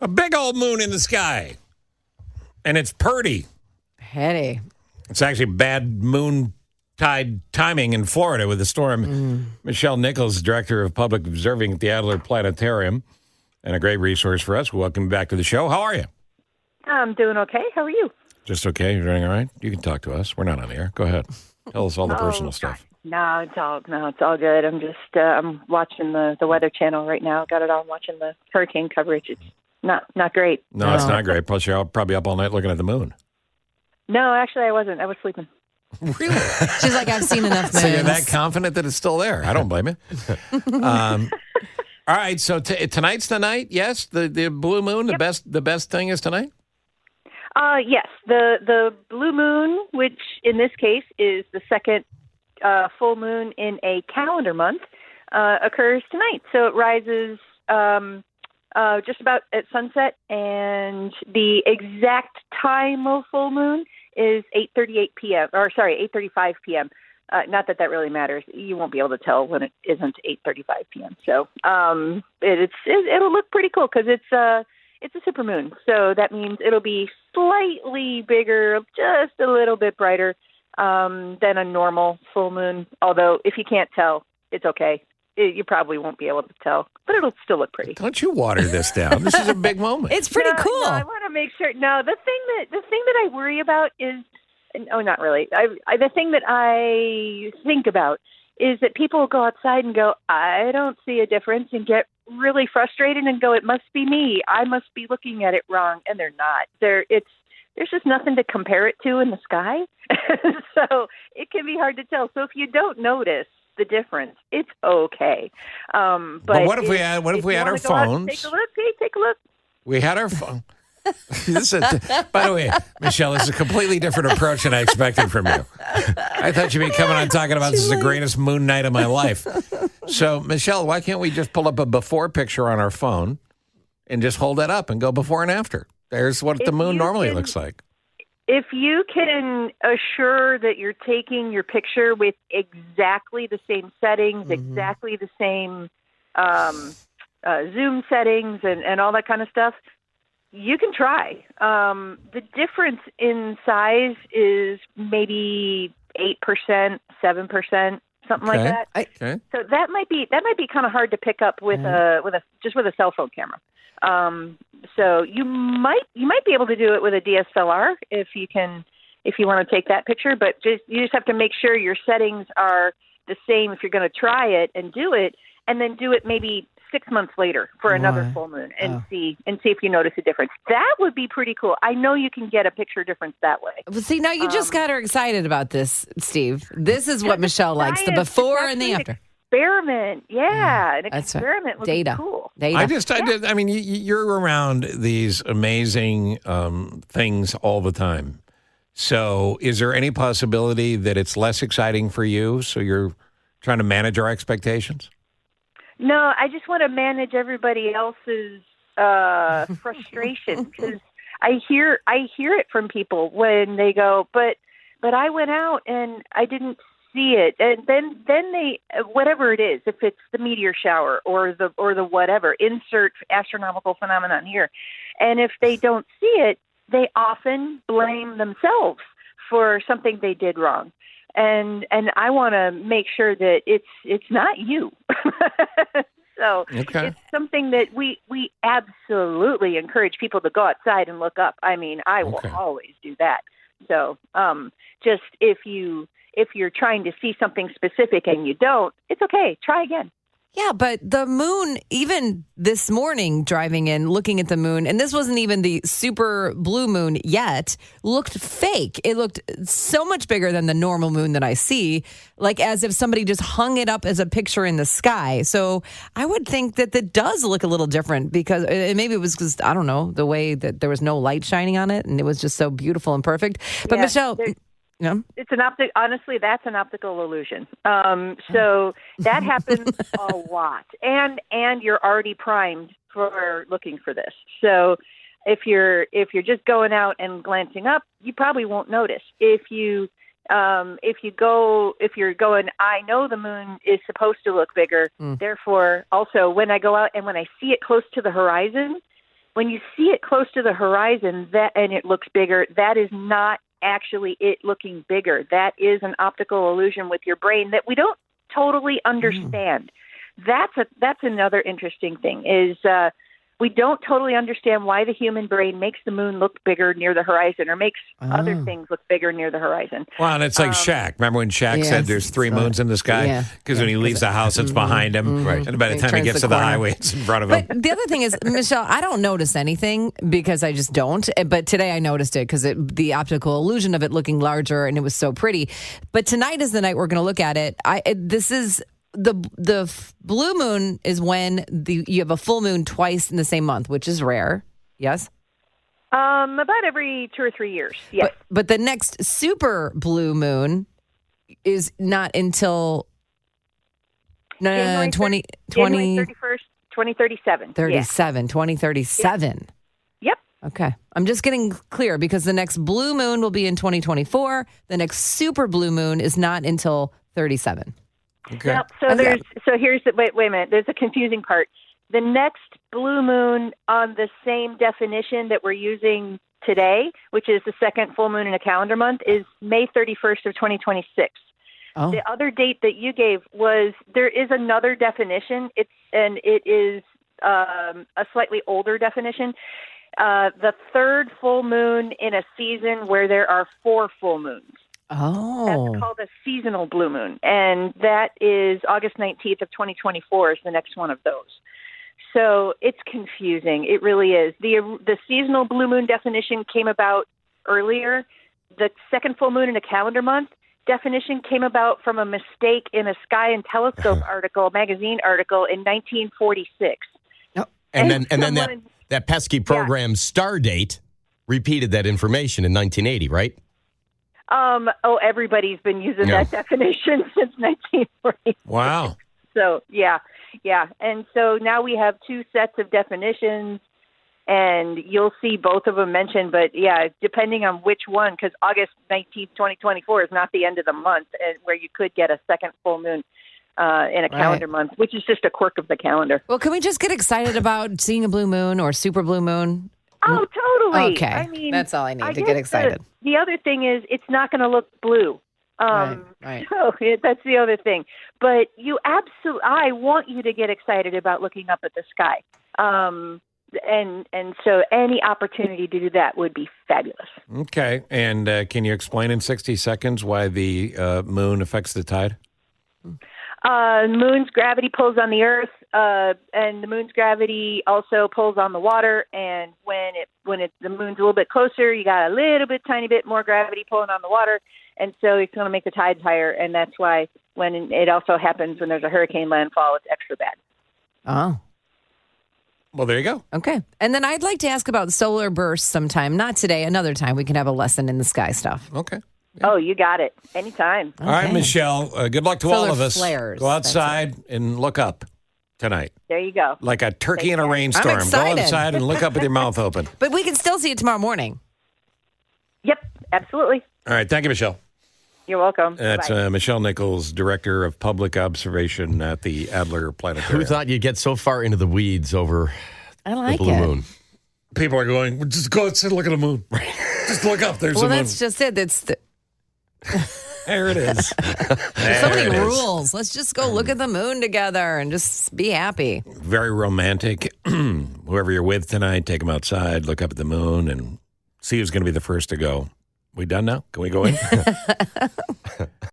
A big old moon in the sky. And it's purdy. Petty. It's actually bad moon tide timing in Florida with the storm. Michelle Nichols, Director of Public Observing at the Adler Planetarium, and a great resource for us. Welcome back to the show. How are you? I'm doing okay. How are you? Just okay? You're doing all right? You can talk to us. We're not on the air. Go ahead. Tell us all the personal stuff. No, it's all good. I'm just I'm watching the Weather Channel right now. Got it on watching the hurricane coverage. It's not great. No, it's not great. Plus, you're probably up all night looking at the moon. No, actually, I wasn't. I was sleeping. Really? She's like, I've seen enough moons. So you're that confident that it's still there? I don't blame you. All right. So tonight's the night. Yes, the blue moon. Yep. The best thing is tonight. Yes, the blue moon, which in this case is the second full moon in a calendar month, occurs tonight. So it rises just about at sunset, and the exact time of full moon is 8:38 p.m. Or sorry, 8:35 p.m. Not that really matters. You won't be able to tell when it isn't 8:35 p.m. So it'll look pretty cool because it's a supermoon. So that means it'll be slightly bigger, just a little bit brighter than a normal full moon. Although if you can't tell, it's okay. You probably won't be able to tell, but it'll still look pretty. Don't you water this down? This is a big moment. It's pretty cool. No, I want to make sure. No, the thing that I worry about is, not really. The thing that I think about is that people go outside and go, I don't see a difference, and get really frustrated and go, it must be me. I must be looking at it wrong, and they're not. There's just nothing to compare it to in the sky, so it can be hard to tell. So if you don't notice the difference, it's okay. But what if we had our phones? Take a look. Hey, take a look. We had our phone. By the way, Michelle, this is a completely different approach than I expected from you. I thought you'd be coming on talking about this is the greatest moon night of my life. So, Michelle, why can't we just pull up a before picture on our phone and just hold that up and go before and after? There's what the moon normally looks like. If you can assure that you're taking your picture with exactly the same settings, exactly the same zoom settings and all that kind of stuff, you can try. The difference in size is maybe 8%, 7%, something like that. Okay. So that might be kind of hard to pick up with a cell phone camera. So you might be able to do it with a DSLR if you want to take that picture, but you just have to make sure your settings are the same if you're going to try it and do it, and then do it maybe 6 months later for another full moon and see if you notice a difference. That would be pretty cool. I know you can get a picture difference that way. Well, see, now you just got her excited about this, Steve. This is what Michelle likes, the before and the after. Experiment. Yeah, an experiment would be cool. Data. I mean, you're around these amazing things all the time. So is there any possibility that it's less exciting for you, so you're trying to manage our expectations? No, I just want to manage everybody else's frustration, because I hear it from people when they go, but I went out and I didn't see it, and then they, whatever it is, if it's the meteor shower or the whatever, insert astronomical phenomenon here, and if they don't see it, they often blame themselves for something they did wrong. And I want to make sure that it's not you. So It's something that we absolutely encourage people to go outside and look up. I mean, I will always do that. So just if you're trying to see something specific and you don't, it's okay. Try again. Yeah, but the moon, even this morning driving in, looking at the moon, and this wasn't even the super blue moon yet, looked fake. It looked so much bigger than the normal moon that I see, like as if somebody just hung it up as a picture in the sky. So I would think that does look a little different because maybe it was because, I don't know, the way that there was no light shining on it and it was just so beautiful and perfect. But Michelle... No? It's honestly, that's an optical illusion. So that happens a lot. And you're already primed for looking for this. So if you're just going out and glancing up, you probably won't notice. If you're going, I know the moon is supposed to look bigger. Therefore, also when I go out and when I see it close to the horizon, when you see it close to the horizon and it looks bigger, that is not actually it looking bigger. That is an optical illusion with your brain that we don't totally understand. That's another interesting thing is we don't totally understand why the human brain makes the moon look bigger near the horizon or makes other things look bigger near the horizon. Well, and it's like Shaq. Remember when Shaq said there's 3 moons in the sky? Because when he leaves the house, it's behind him. Right. And by the time he gets to the highway, it's in front of him. But the other thing is, Michelle, I don't notice anything because I just don't. But today I noticed it because the optical illusion of it looking larger and it was so pretty. But tonight is the night we're going to look at it. This is... The blue moon is when you have a full moon twice in the same month, which is rare. Yes? About every 2 or 3 years, yes. But the next super blue moon is not until January 31st, 2037. 2037. Yep. Okay. I'm just getting clear because the next blue moon will be in 2024. The next super blue moon is not until 37. Okay. Now, so here's the wait a minute. There's a confusing part. The next blue moon on the same definition that we're using today, which is the second full moon in a calendar month, is May 31st of 2026. Oh. The other date that you gave was there is another definition. It is a slightly older definition. The third full moon in a season where there are 4 full moons. Oh. That's called a seasonal blue moon, and that is August 19th of 2024 is the next one of those. So it's confusing. It really is. The seasonal blue moon definition came about earlier. The second full moon in a calendar month definition came about from a mistake in a Sky and Telescope magazine article in 1946. Oh. And then that pesky program Stardate repeated that information in 1980, right? Everybody's been using that definition since 1940. Wow. So, yeah. And so now we have 2 sets of definitions, and you'll see both of them mentioned. But, depending on which one, because August 19th, 2024 is not the end of the month, where you could get a second full moon in a calendar month, which is just a quirk of the calendar. Well, can we just get excited about seeing a blue moon or super blue moon? Oh, totally. Okay. I mean, that's all I need to get excited. The other thing is it's not going to look blue. Right. So that's the other thing. But I want you to get excited about looking up at the sky. And so any opportunity to do that would be fabulous. Okay. And can you explain in 60 seconds why the moon affects the tide? Moon's gravity pulls on the Earth, and the moon's gravity also pulls on the water. And when the moon's a little bit closer, you got a little bit, tiny bit more gravity pulling on the water, and so it's going to make the tides higher. And that's why when it also happens when there's a hurricane landfall, it's extra bad. Oh. Well, there you go. Okay. And then I'd like to ask about solar bursts sometime. Not today, another time. We can have a lesson in the sky stuff. Okay. Oh, you got it. Anytime. Okay. All right, Michelle. Good luck to all of us. Flares. Go outside and look up tonight. There you go. Like a turkey in a rainstorm. I'm excited. Go outside and look up with your mouth open. But we can still see it tomorrow morning. Yep, absolutely. All right. Thank you, Michelle. You're welcome. That's Michelle Nichols, Director of Public Observation at the Adler Planetarium. Who thought you'd get so far into the weeds over the blue moon? People are going, just go outside and look at the moon. Just look up. There's a moon. Well, that's just it. There it is. So many rules. Let's just go look at the moon together and just be happy. Very romantic. Whoever you're with tonight, take them outside, look up at the moon, and see who's going to be the first to go. We done now? Can we go in?